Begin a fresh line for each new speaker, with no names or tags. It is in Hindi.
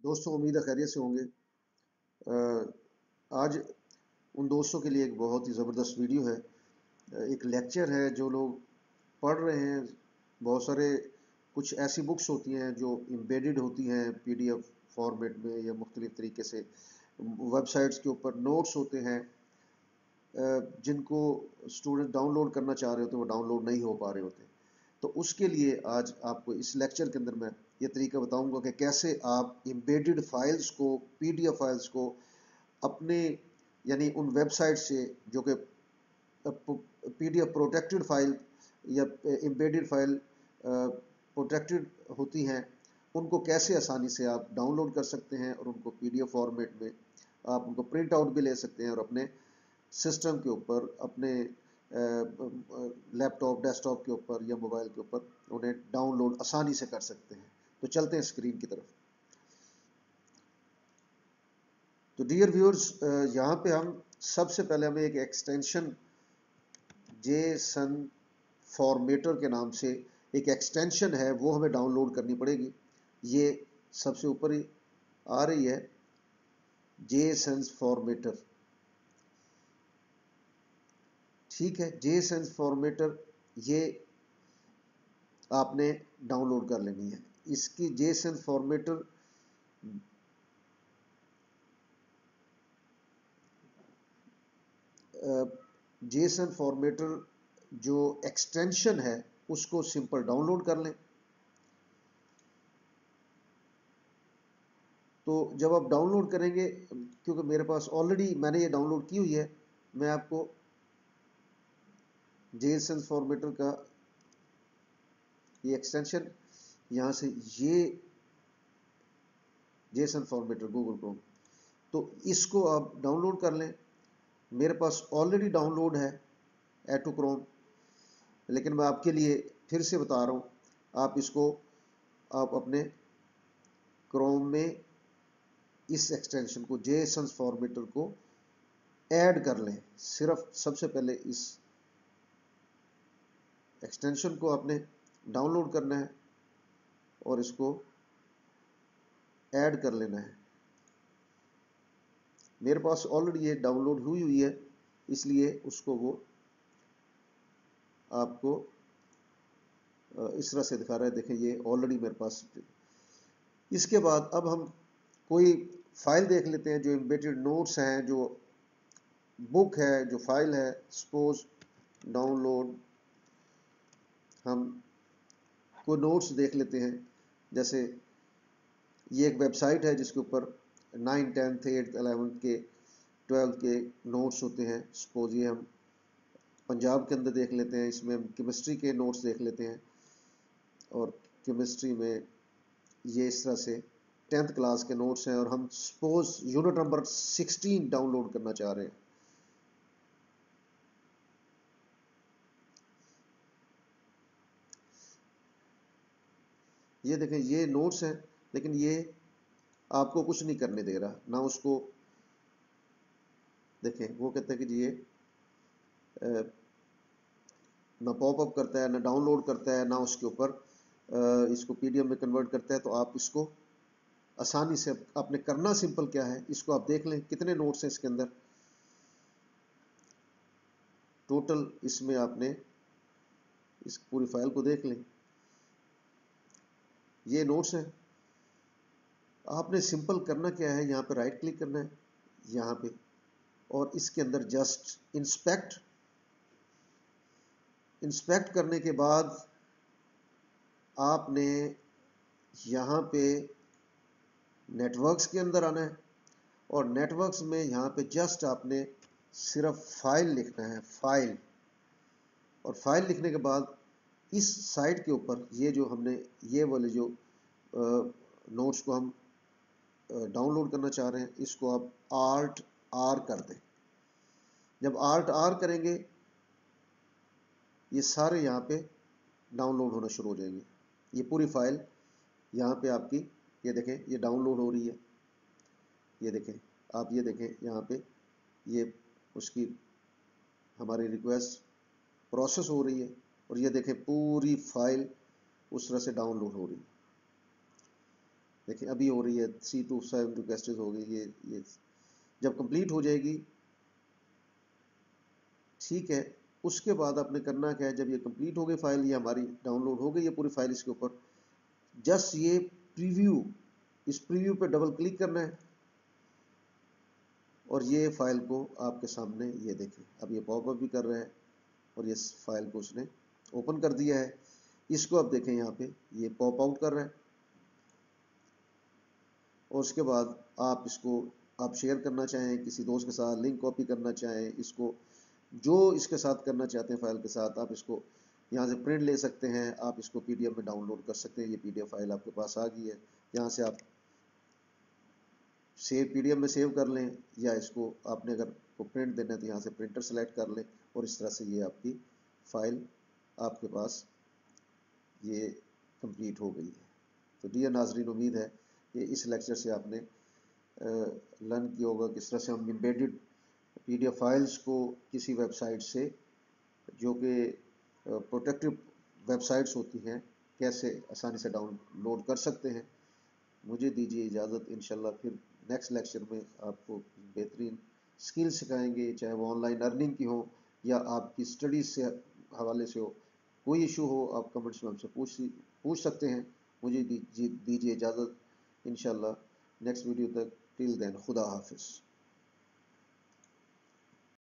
दोस्तों, उम्मीद है खैरियत से होंगे। आज उन दोस्तों के लिए एक बहुत ही ज़बरदस्त वीडियो है। एक लेक्चर है जो लोग पढ़ रहे हैं। बहुत सारे कुछ ऐसी बुक्स होती हैं जो एम्बेडेड होती हैं पीडीएफ फॉर्मेट में या मुख्तलिफ तरीके से। वेबसाइट्स के ऊपर नोट्स होते हैं जिनको स्टूडेंट डाउनलोड करना चाह रहे होते हैं, वो डाउनलोड नहीं हो पा रहे होते। तो उसके लिए आज आपको इस लेक्चर के अंदर मैं ये तरीका बताऊंगा कि कैसे आप एम्बेडेड फाइल्स को, पीडीएफ फाइल्स को अपने यानी उन वेबसाइट से जो कि पीडीएफ प्रोटेक्टेड फाइल या एम्बेडेड फाइल प्रोटेक्टेड होती हैं, उनको कैसे आसानी से आप डाउनलोड कर सकते हैं और उनको पीडीएफ फॉर्मेट में आप उनको प्रिंट आउट भी ले सकते हैं और अपने सिस्टम के ऊपर, अपने लैपटॉप, डेस्कटॉप के ऊपर या मोबाइल के ऊपर उन्हें डाउनलोड आसानी से कर सकते हैं। तो चलते हैं स्क्रीन की तरफ। तो डियर व्यूअर्स, यहाँ पे हम सबसे पहले हमें एक एक्सटेंशन जेसन फॉर्मेटर के नाम से एक एक्सटेंशन है, वो हमें डाउनलोड करनी पड़ेगी। ये सबसे ऊपर ही आ रही है, जेसन फॉर्मेटर। ठीक है, जेसन फॉर्मेटर ये आपने डाउनलोड कर लेनी है। इसकी जेसन फॉर्मेटर जेसन फॉर्मेटर जो एक्सटेंशन है उसको सिंपल डाउनलोड कर लें। तो जब आप डाउनलोड करेंगे, क्योंकि मेरे पास ऑलरेडी मैंने ये डाउनलोड की हुई है, मैं आपको जेसन फॉर्मेटर का ये एक्सटेंशन यहाँ से, ये जेसन फॉर्मेटर गूगल क्रोम, तो इसको आप डाउनलोड कर लें। मेरे पास ऑलरेडी डाउनलोड है एटू क्रोम, लेकिन मैं आपके लिए फिर से बता रहा हूँ। आप इसको आप अपने क्रोम में इस एक्सटेंशन को, जेसन फॉर्मेटर को ऐड कर लें। सिर्फ सबसे पहले इस एक्सटेंशन को आपने डाउनलोड करना है और इसको ऐड कर लेना है। मेरे पास ऑलरेडी ये डाउनलोड हुई है, इसलिए उसको वो आपको इस तरह से दिखा रहा है। देखें, ये ऑलरेडी मेरे पास। इसके बाद अब हम कोई फाइल देख लेते हैं जो एम्बेडेड नोट्स हैं, जो बुक है, जो फाइल है। सपोज डाउनलोड, हम कोई नोट्स देख लेते हैं। जैसे ये एक वेबसाइट है जिसके ऊपर 9, 10th, 8th, 11th के, 12th के नोट्स होते हैं। सपोज ये हम पंजाब के अंदर देख लेते हैं, इसमें हम केमिस्ट्री के नोट्स देख लेते हैं। और केमिस्ट्री में ये इस तरह से 10th क्लास के नोट्स हैं और हम सपोज यूनिट नंबर 16 डाउनलोड करना चाह रहे हैं। ये देखें, ये नोट्स हैं, लेकिन ये आपको कुछ नहीं करने दे रहा ना। उसको देखें, वो कहता है कि ये ना पॉपअप करता है, ना डाउनलोड करता है, ना उसके ऊपर इसको पीडीएफ में कन्वर्ट करता है। तो आप इसको आसानी से, आपने करना सिंपल क्या है, इसको आप देख लें कितने नोट्स हैं इसके अंदर टोटल। इसमें आपने इस पूरी फाइल को देख लें, ये नोट्स हैं। आपने सिंपल करना क्या है, यहाँ पे राइट क्लिक करना है यहाँ पे, और इसके अंदर जस्ट इंस्पेक्ट करने के बाद आपने यहाँ पे नेटवर्क्स के अंदर आना है और नेटवर्क्स में यहाँ पे जस्ट आपने सिर्फ फाइल लिखना है, फाइल। और फाइल लिखने के बाद इस साइट के ऊपर ये जो हमने, ये वाले जो नोट्स को हम डाउनलोड करना चाह रहे हैं, इसको आप Alt R कर दें। जब Alt R करेंगे, ये सारे यहाँ पे डाउनलोड होना शुरू हो जाएंगे। ये पूरी फाइल यहाँ पे आपकी, ये देखें, ये डाउनलोड हो रही है। ये देखें, आप ये देखें यहाँ पे, ये उसकी हमारी रिक्वेस्ट प्रोसेस हो रही है और ये देखें पूरी फाइल उस तरह से डाउनलोड हो रही है। देखिए अभी हो रही है, 3 to 7 रिक्वेस्ट हो गई। ये जब कंप्लीट हो जाएगी, ठीक है, उसके बाद आपने करना क्या है, जब ये कंप्लीट हो गई फाइल, ये हमारी डाउनलोड हो गई है पूरी फाइल इसके ऊपर, जस्ट ये प्रीव्यू, इस प्रीव्यू पे डबल क्लिक करना है और ये फाइल को आपके सामने, ये देखें अब ये पॉपअप भी कर रहा है और ये फाइल को उसने ओपन कर दिया है। इसको अब देखें यहाँ पे ये पॉप आउट कर रहा है और उसके बाद आप इसको आप शेयर करना चाहें किसी दोस्त के साथ, लिंक कॉपी करना चाहें, इसको जो इसके साथ करना चाहते हैं फाइल के साथ, आप इसको यहाँ से प्रिंट ले सकते हैं, आप इसको पीडीएफ में डाउनलोड कर सकते हैं। ये पीडीएफ फाइल आपके पास आ गई है, यहाँ से आप सेव पीडीएफ में सेव कर लें, या इसको आपने अगर को प्रिंट देना है तो यहाँ से प्रिंटर सेलेक्ट कर लें और इस तरह से ये आपकी फाइल आपके पास ये कंप्लीट हो गई है। तो डियर नाजरीन, उम्मीद है कि इस लेक्चर से आपने लर्न किया होगा किस तरह से हम एम्बेडेड पीडीएफ फाइल्स को किसी वेबसाइट से, जो कि प्रोटेक्टिव वेबसाइट्स होती हैं, कैसे आसानी से डाउनलोड कर सकते हैं। मुझे दीजिए इजाज़त, इंशाल्लाह फिर नेक्स्ट लेक्चर में आपको बेहतरीन स्किल सिखाएंगे, चाहे वो ऑनलाइन अर्निंग की हो या आपकी स्टडीज़ से हवाले से हो। कोई इशू हो आप कमेंट्स में हमसे पूछ सकते हैं। मुझे दीजिए इजाज़त, इंशाल्लाह नेक्स्ट वीडियो तक, टिल देन खुदा हाफिज़।